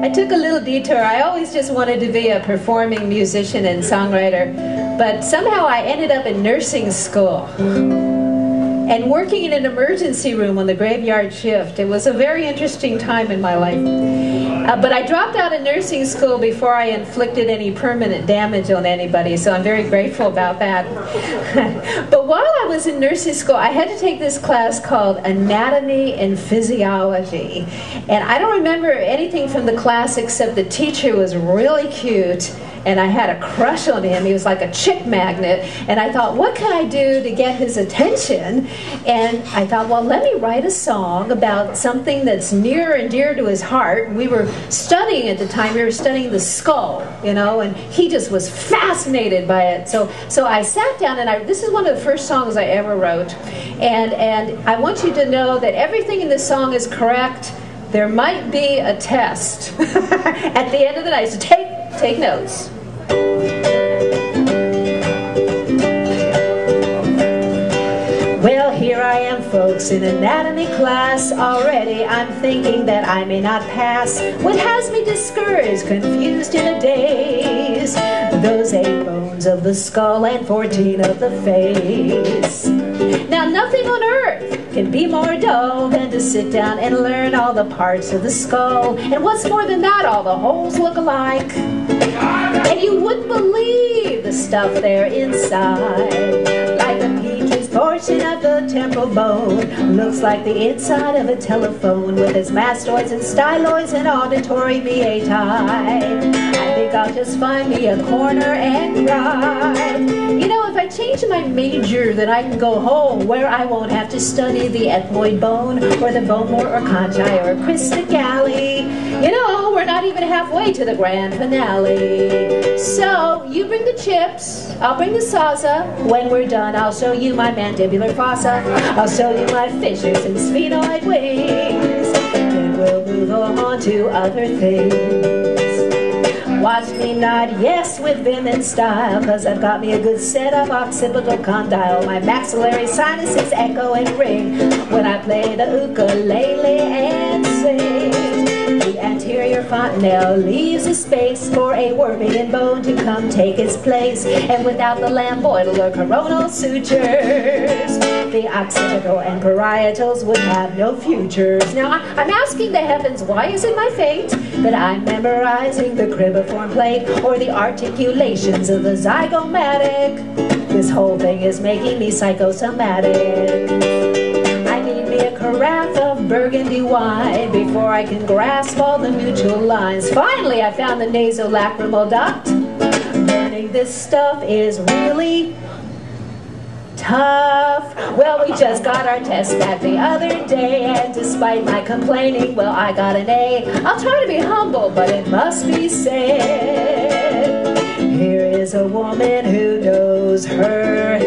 I took a little detour. I always just wanted to be a performing musician and songwriter, but somehow I ended up in nursing school and working in an emergency room on the graveyard shift. It was a very interesting time in my life. But I dropped out of nursing school before I inflicted any permanent damage on anybody, so I'm very grateful about that. But while I was in nursing school, I had to take this class called Anatomy and Physiology. And I don't remember anything from the class except the teacher was really cute, and I had a crush on him. He was like a chick magnet. And I thought, what can I do to get his attention? And I thought, well, let me write a song about something that's near and dear to his heart. We were studying at the time, we were studying the skull, you know, and he just was fascinated by it. So I sat down, and this is one of the first songs I ever wrote. And I want you to know that everything in this song is correct. There might be a test at the end of the night, so take notes. Well, here I am, folks, in anatomy class already. I'm thinking that I may not pass. What has me discouraged, confused in a daze? Those 8 bones of the skull and 14 of the face. Now, nothing on earth can be more dull than to sit down and learn all the parts of the skull. And what's more than that, all the holes look alike. And you wouldn't believe the stuff there inside. Like the Petrie's portion of the temporal bone looks like the inside of a telephone with its mastoids and styloids and auditory meatai. I think I'll just find me a corner and ride. You know, if I change my major, then I can go home where I won't have to study the ethmoid bone or the bone or conchi or cristagalli. You know, we're not even halfway to the grand finale. So, you bring the chips, I'll bring the salsa. When we're done, I'll show you my mandibular fossa. I'll show you my fissures and sphenoid wings. Then we'll move on to other things. Watch me nod yes with vim and style, cause I've got me a good set of occipital condyle. My maxillary sinuses echo and ring when I play the ukulele and sing. The anterior fontanelle leaves a space for a wormian bone to come take its place. And without the lambdoidal or coronal sutures, the occipital and parietals would have no futures. Now, I'm asking the heavens, why is it my fate that I'm memorizing the cribiform plate or the articulations of the zygomatic? This whole thing is making me psychosomatic. I need me a carafe of burgundy wine before I can grasp all the mutual lines. Finally, I found the nasolacrimal duct. Learning this stuff is really tough. Well, we just got our test back the other day, and despite my complaining, well, I got an A. I'll try to be humble, but it must be said, here is a woman who knows her